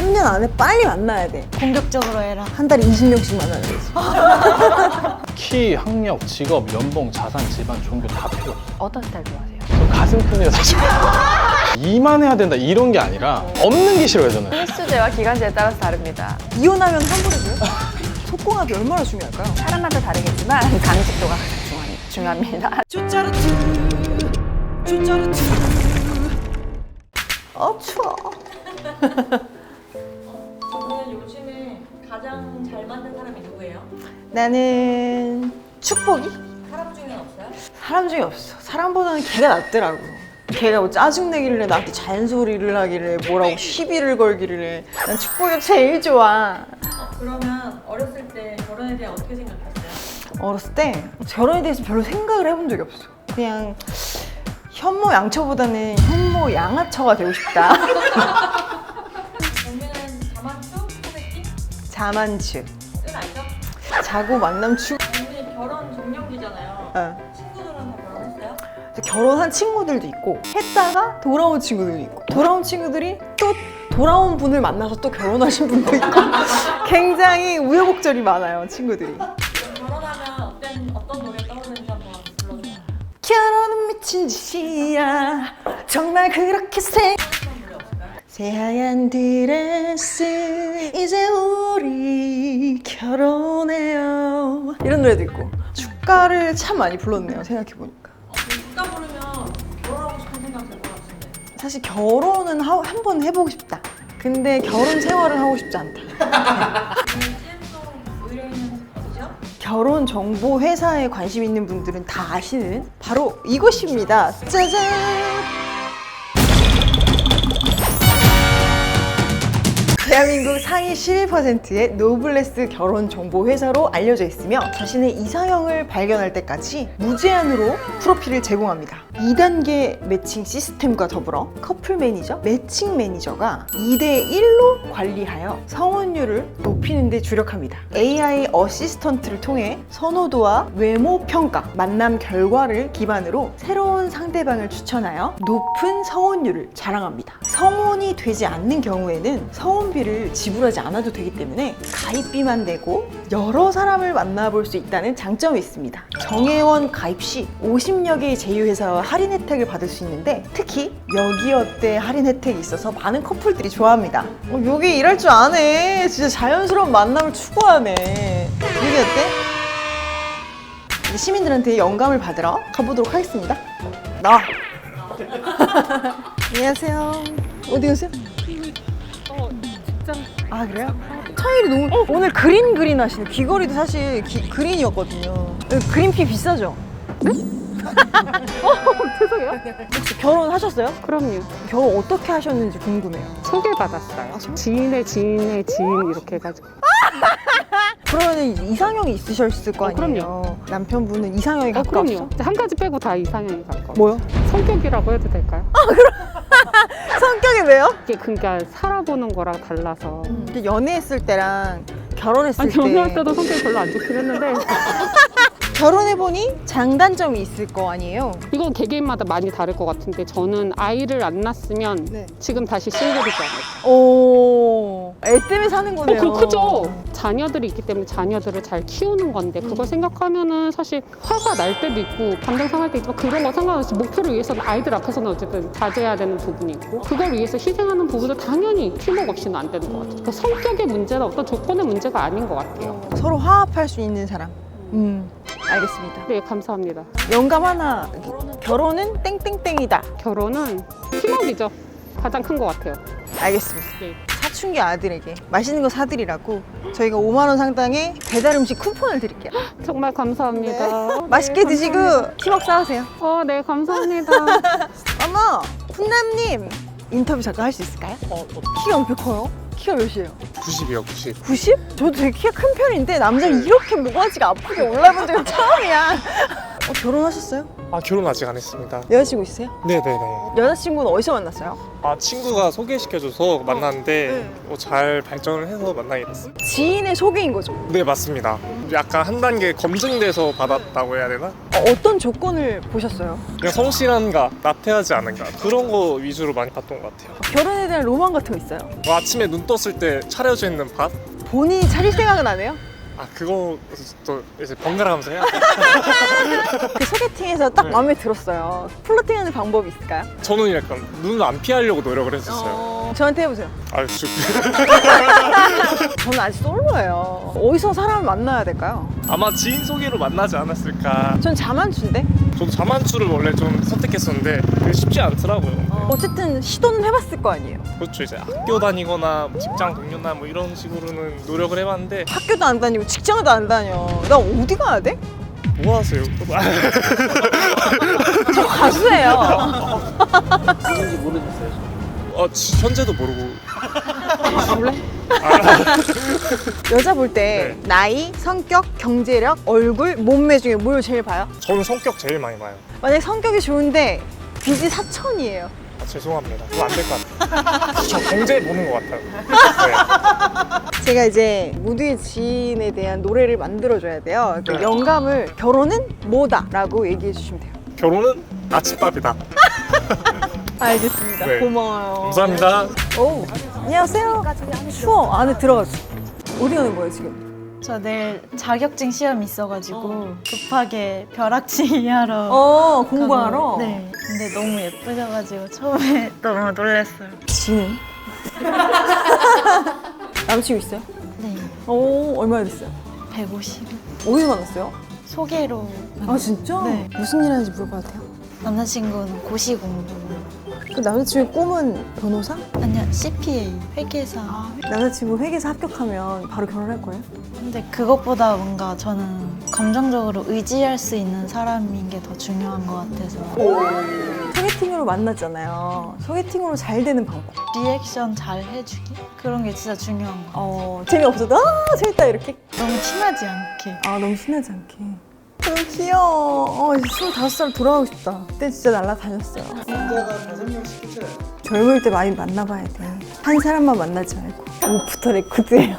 3년 안에 빨리 만나야 돼. 공격적으로 해라. 한 달에 20명씩 만나는 거지. 키, 학력, 직업, 연봉, 자산, 집안, 종교 다 필요 없어. 어떤 스타일 좋아하세요? 저 가슴 큰 여자 좋아. 이만해야 된다 이런 게 아니라 없는 게 싫어요 저는. 필수제와 기간제에 따라서 다릅니다. 이혼하면 환불해줘요? 속궁합이 얼마나 중요할까요? 사람마다 다르겠지만 강직도가 가장 중요합니다. 추워. 저는 요즘에 가장 잘 맞는 사람이 누구예요? 나는 축복이? 사람 중엔 없어요? 사람 중에 없어. 사람보다는 걔가 낫더라고. 걔가 뭐 짜증내길래 나한테 잔소리를 하길래 뭐라고 시비를 걸기를 해. 난 축복이 제일 좋아. 그러면 어렸을 때 결혼에 대해 어떻게 생각했어요? 어렸을 때 결혼에 대해서 별로 생각을 해본 적이 없어. 그냥 현모 양처보다는 현모 양아처가 되고 싶다. 정민은 자만추? 소개팅? 자만추. 뜻 알죠? 자고 만남 추. 정민이 결혼 종령기잖아요. 친구들은 다 결혼했어요? 결혼한 친구들도 있고 했다가 돌아온 친구들도 있고 돌아온 친구들이 또 돌아온 분을 만나서 또 결혼하신 분도 있고 굉장히 우여곡절이 많아요 친구들이. 결혼하면 어떤 노래 떠오르는지 한번 불러줘요. 결혼은 미친 짓이야 정말 그렇게 어떤 노래 없을까요? 새하얀 드레스 이제 우리 결혼해요 이런 노래도 있고 축가를 참 많이 불렀네요 생각해보니까. 듣다 부르면 결혼하고 싶은 생각 들 것 같은데. 사실 결혼은 한 번 해보고 싶다. 근데 결혼 생활을 하고 싶지 않다. CM송 의뢰인은 어디죠? 결혼 정보 회사에 관심 있는 분들은 다 아시는 바로 이곳입니다. 짜잔! 대한민국 상위 11%의 노블레스 결혼 정보 회사로 알려져 있으며 자신의 이상형을 발견할 때까지 무제한으로 프로필을 제공합니다. 2단계 매칭 시스템과 더불어 커플 매니저, 매칭 매니저가 2대1로 관리하여 성혼율을 높이는 데 주력합니다. AI 어시스턴트를 통해 선호도와 외모 평가, 만남 결과를 기반으로 새로운 상대방을 추천하여 높은 성혼율을 자랑합니다. 성혼이 되지 않는 경우에는 성혼비를 지불하지 않아도 되기 때문에 가입비만 내고 여러 사람을 만나볼 수 있다는 장점이 있습니다. 정회원 가입 시 50여 개의 제휴회사와 할인 혜택을 받을 수 있는데 특히 여기 어때 할인 혜택이 있어서 많은 커플들이 좋아합니다. 여기 일할 줄 아네. 진짜 자연스러운 만남을 추구하네. 여기 어때? 이제 시민들한테 영감을 받으러 가보도록 하겠습니다. 나와. 안녕하세요. 어디 가세요? 직장. 아 그래요? 차일이 너무 오늘 그린 하시네. 귀걸이도 사실 그린이었거든요. 그린피 비싸죠? 죄송해요. 혹시 결혼하셨어요? 그럼요. 결혼 어떻게 하셨는지 궁금해요. 소개받았어요. 지인의 지인의 지인 이렇게 해가지고. 그러면 이상형이 있으셨을 거 아니에요? 그럼요. 남편분은 이상형이 가까웠어? 그럼요. 한 가지 빼고 다 이상형이 가까워. 뭐요? 성격이라고 해도 될까요? 성격이 왜요? 이게 그러니까 살아보는 거랑 달라서. 근데 연애했을 때랑 결혼했을 아니 때 연애할 때도 성격이 별로 안 좋긴 했는데 결혼해보니 장단점이 있을 거 아니에요? 이건 개개인마다 많이 다를 것 같은데 저는 아이를 안 낳았으면 네. 지금 다시 싱글이지 않을까. 오, 애 때문에 사는 거네요. 그거 크죠? 자녀들이 있기 때문에 자녀들을 잘 키우는 건데 그걸 생각하면은 사실 화가 날 때도 있고 감정 상할 때도 있지만 그런 거 상관없이 목표를 위해서는 아이들 앞에서는 어쨌든 자제해야 되는 부분이 있고 그걸 위해서 희생하는 부분도 당연히 팀워크 없이는 안 되는 것 같아요. 그러니까 성격의 문제나 어떤 조건의 문제가 아닌 것 같아요. 서로 화합할 수 있는 사람. 알겠습니다. 네, 감사합니다. 영감 하나. 결혼은 땡땡땡이다. 결혼은 팀워크이죠. 가장 큰 것 같아요. 알겠습니다. 네. 사춘기 아들에게 맛있는 거 사드리라고 저희가 5만 원 상당의 배달 음식 쿠폰을 드릴게요. 정말 감사합니다. 맛있게 네, 드시고 팀워크 쌓으세요. 네, 감사합니다. 어머, 훈남님 인터뷰 잠깐 할 수 있을까요? 키가 왜 이렇게 커요? 키가 몇이에요? 90이요, 90. 90? 저도 되게 키가 큰 편인데 남자를 이렇게 모가지가 아프게 올라본 적은 처음이야. 결혼하셨어요? 아, 결혼 아직 안 했습니다. 여자친구 있으세요? 네네네. 여자친구는 어디서 만났어요? 아, 친구가 소개시켜줘서 만났는데 네. 잘 발전을 해서 만나게 됐어요. 지인의 소개인 거죠? 네, 맞습니다. 약간 한 단계 검증돼서 받았다고 해야 되나? 어떤 조건을 보셨어요? 그냥 성실한가, 나태하지 않은가 그런 거 위주로 많이 봤던 것 같아요. 결혼에 대한 로망 같은 거 있어요? 아침에 눈 떴을 때 차려져 있는 밥? 본인이 차릴 생각은 안 해요? 아, 그거 또 이제 번갈아가면서 해야 돼. 그 소개팅에서 딱 네. 마음에 들었어요. 플러팅하는 방법이 있을까요? 저는 약간 눈을 안 피하려고 노력을 했었어요. 저한테 해보세요. 아유, 쭉. 저는 아직 솔로예요. 어디서 사람을 만나야 될까요? 아마 지인 소개로 만나지 않았을까. 전 자만추인데? 저도 자만추를 원래 좀 선택했었는데 그게 쉽지 않더라고요. 어쨌든 시도는 해봤을 거 아니에요. 그렇죠. 이제 학교 다니거나 뭐 직장 동료나 뭐 이런 식으로는 노력을 해봤는데 학교도 안 다니고 직장도 안 다녀. 나 어디 가야 돼? 뭐 하세요? 저 가수예요. 현재도 모르고. 여자 볼 때 네. 나이, 성격, 경제력, 얼굴, 몸매 중에 뭘 제일 봐요? 저는 성격 제일 많이 봐요. 만약에 성격이 좋은데 빚이 4천이에요. 아, 죄송합니다. 그거 안 될 것 같아요. 저 경제 보는 것 같아요. 네. 제가 이제 모두의 지인에 대한 노래를 만들어줘야 돼요. 그 네. 영감을 결혼은 뭐다? 라고 얘기해 주시면 돼요. 결혼은 아침밥이다. 알겠습니다. 네. 고마워요. 감사합니다. 오, 안녕하세요. 추워. 안에 들어가죠. 어디 가는 거예요, 지금? 저 내일 자격증 시험 있어가지고 급하게 벼락치기 하러 공부하러? 가고, 네. 근데 너무 예쁘셔가지고 처음에 너무 놀랐어요. 지는? 남친구 있어요? 네. 오, 얼마나 됐어요? 150. 어디서 만났어요? 소개로 아, 진짜? 네. 무슨 일 하는지 물어봐도 돼요? 남자친구는 고시 공부. 그 남자친구의 꿈은 변호사? 아니요, CPA 회계사. 남자친구 회계사 합격하면 바로 결혼할 거예요? 근데 그것보다 뭔가 저는 감정적으로 의지할 수 있는 사람인 게 더 중요한 것 같아서 소개팅으로 만났잖아요. 소개팅으로 잘 되는 방법. 리액션 잘 해주기? 그런 게 진짜 중요한 것 같아요. 재미없어도 재밌다 이렇게. 너무 티나지 않게. 아, 너무 신나지 않게. 너무 귀여워. 25살 돌아가고 싶다. 그때 진짜 날라다녔어요. 젊을 때 많이 만나봐야 돼. 한 사람만 만나지 말고. 오프터 레코드예요.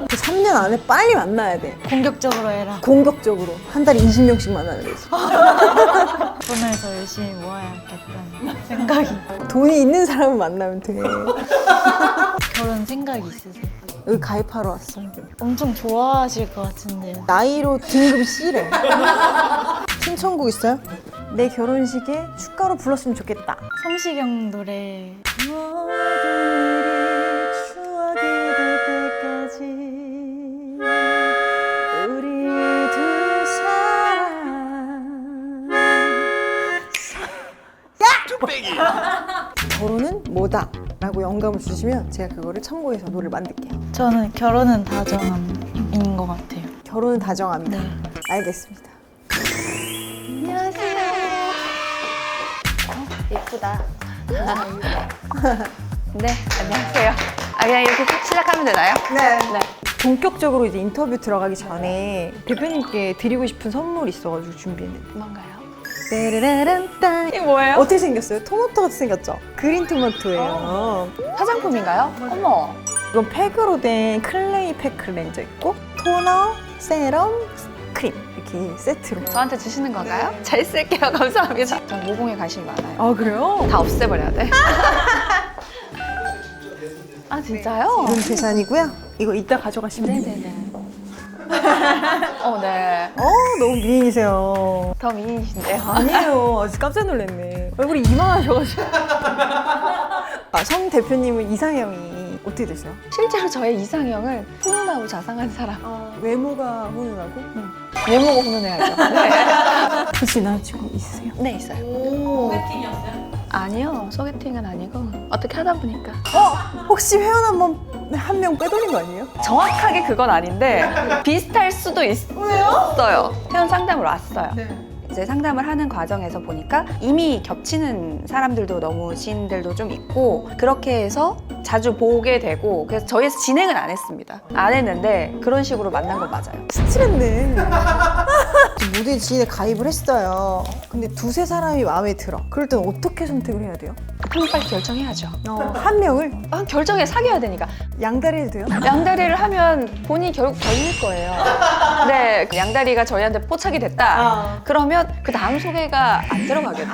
3년 안에 빨리 만나야 돼. 공격적으로 해라. 공격적으로. 한 달에 20명씩 만나는 거지. 돈을 더 열심히 모아야겠다는 생각이. 돈이 있는 사람을 만나면 돼. 결혼 생각 있으세요? 여기 가입하러 왔어요. 엄청 좋아하실 것 같은데요. 나이로 등급 C래. 신청곡 있어요? 내 결혼식에 축가로 불렀으면 좋겠다. 성시경 노래. 모든 일이 추억이 될 때까지 우리 두 사람 결혼은 뭐다? 라고 영감을 주시면 제가 그거를 참고해서 노래를 만들게요. 저는 결혼은 다정함인 것 같아요. 결혼은 다정합니다. 네. 알겠습니다. 예쁘다. 네, 안녕하세요. 그냥 이렇게 쭉 시작하면 되나요? 네. 네. 본격적으로 이제 인터뷰 들어가기 전에 대표님께 드리고 싶은 선물 있어가지고 준비했는데. 뭔가요? 따라란딴. 이게 뭐예요? 어떻게 생겼어요? 토마토 같이 생겼죠? 그린 토마토예요. 화장품인가요? 어머. 이건 팩으로 된 클레이 팩 클렌저 있고 토너, 세럼, 크림 이렇게 세트로. 저한테 주시는 건가요? 잘 쓸게요. 감사합니다. 전 모공에 관심이 많아요. 아, 그래요? 다 없애버려야 돼. 아, 진짜요? 이건 계산이고요. 이거 이따 가져가시면 돼요. 네네네. 네. 너무 미인이세요. 더 미인이신데요. 아니에요. 아직 깜짝 놀랐네. 얼굴이 이만하셔가지고. 성 대표님은 이상형이 어떻게 되세요? 실제로 저의 이상형은 훈훈하고 자상한 사람. 외모가 훈훈하고? 외모가 훈훈해야죠. 네. 혹시 남자친구 있으세요? 네, 있어요. 소개팅이었어요? 아니요, 소개팅은 아니고 어떻게 하다 보니까. 혹시 회원 한 명 빼돌린 거 아니에요? 정확하게 그건 아닌데 비슷할 수도 있어요. 회원 상담으로 왔어요. 이제 상담을 하는 과정에서 보니까 이미 겹치는 사람들도 너무 지인들도 좀 있고 그렇게 해서 자주 보게 되고 그래서 저희에서 진행은 안 했습니다. 안 했는데 그런 식으로 만난 건 맞아요. 스트레네. 모두의 지인에 가입을 했어요. 근데 두세 사람이 마음에 들어. 그럴 땐 어떻게 선택을 해야 돼요? 그럼 빨리 결정해야죠. 한 명을 결정해 사귀어야 되니까. 양다리 해도 돼요? 양다리를 하면 본인이 결국 걸릴 거예요. 네, 양다리가 저희한테 포착이 됐다. 그러면 그 다음 소개가 안 들어가겠죠.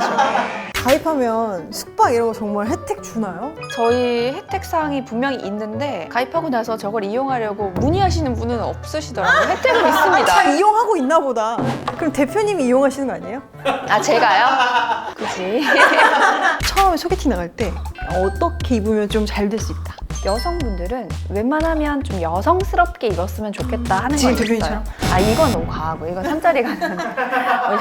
가입하면 숙박 이런 거 정말 혜택 주나요? 저희 혜택 사항이 분명히 있는데 가입하고 나서 저걸 이용하려고 문의하시는 분은 없으시더라고요. 혜택은 잘 있습니다. 이용하고 있나 보다. 그럼 대표님이 이용하시는 거 아니에요? 아, 제가요? 그지. 처음에 소개팅 나갈 때 어떻게 입으면 좀 잘 될 수 있다? 여성분들은 웬만하면 좀 여성스럽게 입었으면 좋겠다 하는 거 지금 있어요. 대표님처럼? 아, 이건 너무 과하고 이건 잠자리 가는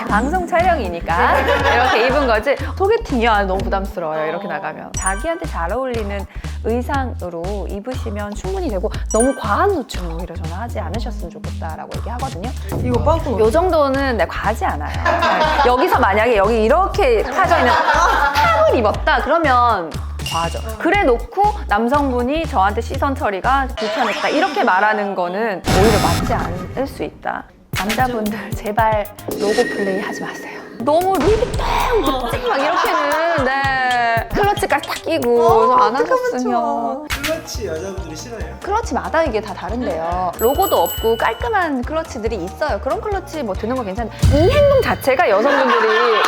방송 촬영이니까 이렇게 입은 거지. 소개팅이야 너무 부담스러워요. 이렇게 나가면 자기한테 잘 어울리는 의상으로 입으시면 충분히 되고 너무 과한 노출은 오히려 저는 하지 않으셨으면 좋겠다라고 얘기하거든요. 이거 빵꾸 요 정도는 과하지 않아요. 네. 여기서 만약에 여기 이렇게 파져 있는 탑을 입었다 그러면 과하죠. 그래 놓고 남성분이 저한테 시선 처리가 불편했다 이렇게 말하는 거는 오히려 맞지 않을 수 있다. 남자분들 제발 로고 플레이 하지 마세요. 너무 립이 땡 막 이렇게는 네. 클러치까지 딱 끼고 안 하셨으면 클러치 여자분들이 싫어해요. 클러치마다 이게 다 다른데요. 로고도 없고 깔끔한 클러치들이 있어요. 그런 클러치 뭐 드는 거 괜찮은데 이 행동 자체가 여성분들이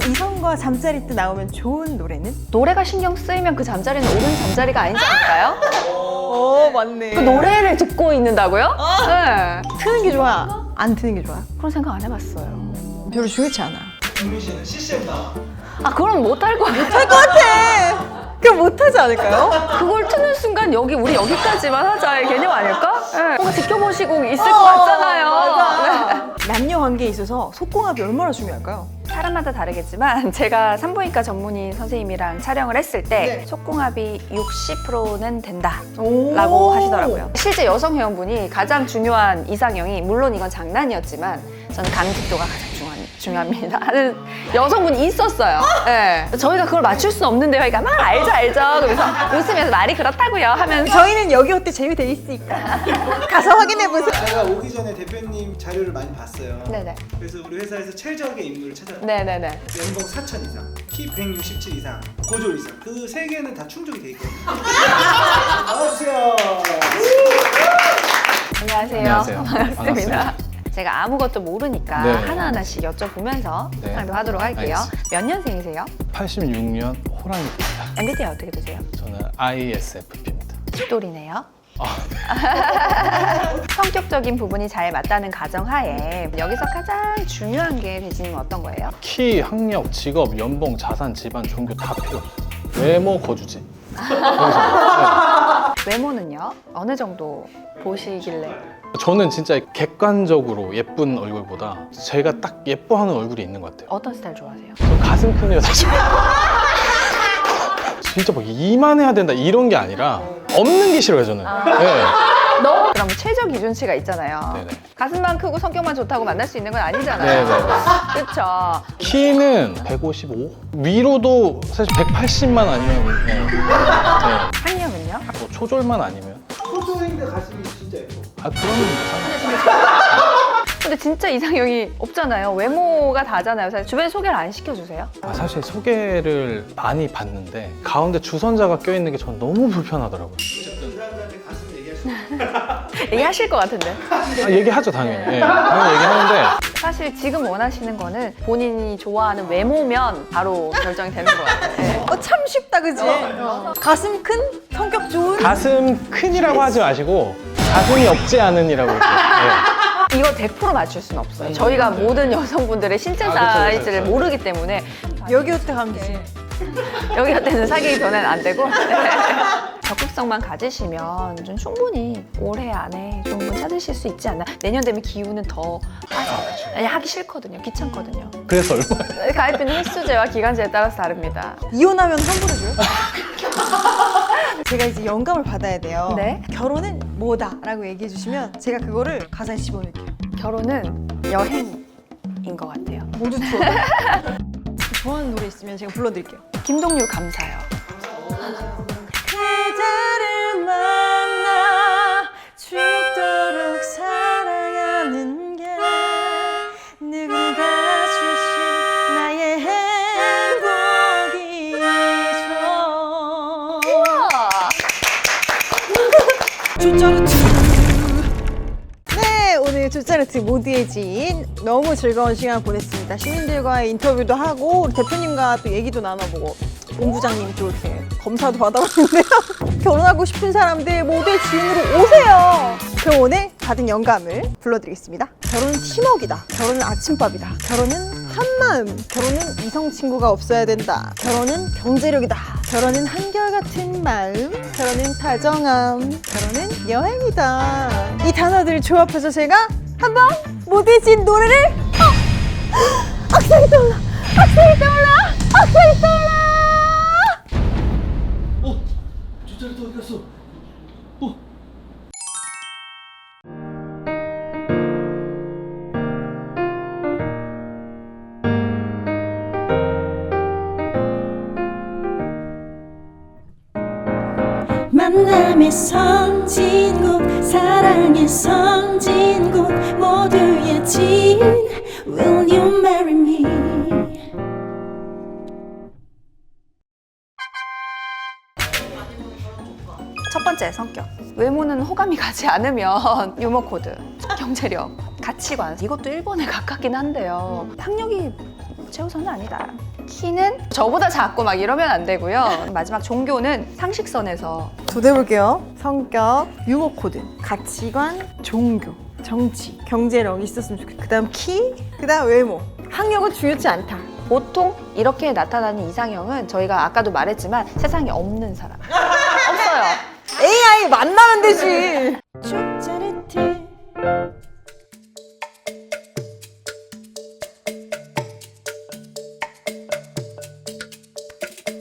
이성과 잠자리 때 나오면 좋은 노래는? 노래가 신경 쓰이면 그 잠자리는 옳은 잠자리가 아니지 않을까요? 맞네. 그 노래를 듣고 있는다고요? 네. 트는 게 좋아? 안 트는 게 좋아요? 그런 생각 안 해봤어요. 별로 중요치 않아. 김민 씨는 CCM 나와. 아, 그럼 못할 거 같아요. 같아! 그럼 못하지 않을까요? 그걸 트는 순간 우리 여기까지만 하자의 개념 아닐까? 네. 뭔가 지켜보시고 있을 것 같잖아요. 네. 남녀 관계에 있어서 속궁합이 얼마나 중요할까요? 사람마다 다르겠지만 제가 산부인과 전문의 선생님이랑 촬영을 했을 때 속궁합이 60%는 된다라고 하시더라고요. 실제 여성 회원분이 가장 중요한 이상형이 물론 이건 장난이었지만 저는 강직도가 가장 중요합니다 하는 여성분이 있었어요. 네. 저희가 그걸 맞출 수는 없는데 그러니까 막 알죠 그래서 웃으면서 말이 그렇다고요 하면서 저희는 여기 어때 재미돼 있으니까 가서 확인해보세요. 제가 오기 전에 대표님 자료를 많이 봤어요. 네네. 그래서 우리 회사에서 최적의 인물을 찾았어요. 네네네. 연봉 4천 이상, 키 167 이상, 고졸 이상. 그 세 개는 다 충족이 돼 있거든요. 나와주세요. 안녕하세요. 안녕하세요. 반갑습니다. 반갑습니다. 제가 아무것도 모르니까 네. 하나하나씩 여쭤보면서 네. 상담하도록 할게요. 알겠습니다. 몇 년생이세요? 86년 호랑이입니다. MBTI 어떻게 되세요? 저는 ISFP입니다. 똘이네요. 아, 성격적인 부분이 잘 맞다는 가정하에 여기서 가장 중요한 게 대진님은 어떤 거예요? 키, 학력, 직업, 연봉, 자산, 집안, 종교 다 필요 없어요. 외모, 거주지. 거기서. 외모는요? 어느 정도 보시길래? 네. 저는 진짜 객관적으로 예쁜 얼굴보다 제가 딱 예뻐하는 얼굴이 있는 것 같아요. 어떤 스타일 좋아하세요? 저 가슴 큰 여자 좋아해요. 진짜 막 이만해야 된다 이런 게 아니라 없는 게 싫어요 저는. 네. 너무 그럼 최저 기준치가 있잖아요. 네네. 가슴만 크고 성격만 좋다고 만날 수 있는 건 아니잖아요. 네네네. 그렇죠. 키는 155? 위로도 사실 180만 아니면 그냥 학력은요? 뭐 초졸만 아니면 초조인데 가슴이 진짜 예뻐. 그러면 상관없어요. 근데 진짜 이상형이 없잖아요. 외모가 다잖아요. 사실 주변에 소개를 안 시켜주세요? 사실 소개를 많이 받는데 가운데 주선자가 껴있는 게 전 너무 불편하더라고요. 그 사람들한테 가슴 얘기할 수 없어. 얘기하실 것 같은데. 얘기하죠 당연히. 예, 당연히 얘기하는데 사실 지금 원하시는 거는 본인이 좋아하는 외모면 바로 결정이 되는 것 같아요. 네. 참 쉽다 그지? 가슴 큰? 성격 좋은? 가슴 큰이라고 하지 마시고 가슴이 없지 않은이라고 이렇게. 예. 이거 100% 맞출 수는 없어요. 저희가 모든 여성분들의 신체 그쵸, 사이즈를 그쵸. 모르기 때문에 여기 어때 가면 되지? 여기 같은 사기 변화는 안 되고 적극성만 가지시면 좀 충분히 올해 안에 좋은 분 찾으실 수 있지 않나. 내년 되면 기후는 더 하세요. 아니, 하기 싫거든요. 귀찮거든요. 그래서 얼마예요? 가입비는 횟수제와 기간제에 따라서 다릅니다. 이혼하면 환불해 줘요? 제가 이제 영감을 받아야 돼요. 네. 결혼은 뭐다? 라고 얘기해 주시면 제가 그거를 가사에 집어넣을게요. 결혼은 여행 노래인 것 같아요. 모두 추억. 좋아하는 노래 있으면 제가 불러드릴게요. 김동률 감사요. 그대를 만나 죽도록 사랑하는 게 누군가 주신 나의 행복이죠. 네, 오늘 조짜르트 모두의 지인 너무 즐거운 시간 보냈습니다. 시민들과의 인터뷰도 하고 대표님과 또 얘기도 나눠보고 본부장님 또 이렇게 검사도 받아봤는데요. 결혼하고 싶은 사람들 모두의 지인으로 오세요. 그럼 오늘 받은 영감을 불러드리겠습니다. 결혼은 팀워크이다. 결혼은 아침밥이다. 결혼은 한마음. 결혼은 이성 친구가 없어야 된다. 결혼은 경제력이다. 결혼은 한결같은 마음. 결혼은 다정함. 결혼은 여행이다. 이 단어들을 조합해서 제가 한번 모두의 지인 노래를 악상이 떠올라! 악상이 떠올라! 악상이 떠올라! 조짜르트 어디 갔어? 만남의 선진국 사랑의 선진국 모두의 지인 Will you marry me? 첫 번째, 성격. 외모는 호감이 가지 않으면 유머 코드, 경제력, 가치관. 이것도 일본에 가깝긴 한데요. 학력이 최우선은 아니다. 키는 저보다 작고 막 이러면 안 되고요. 마지막 종교는 상식선에서. 도대볼게요. 성격, 유머 코드, 가치관, 종교, 정치, 경제력 있었으면 좋겠다. 그 다음 키, 그 다음 외모. 학력은 중요치 않다. 보통 이렇게 나타나는 이상형은 저희가 아까도 말했지만 세상에 없는 사람. 없어요. AI 만나면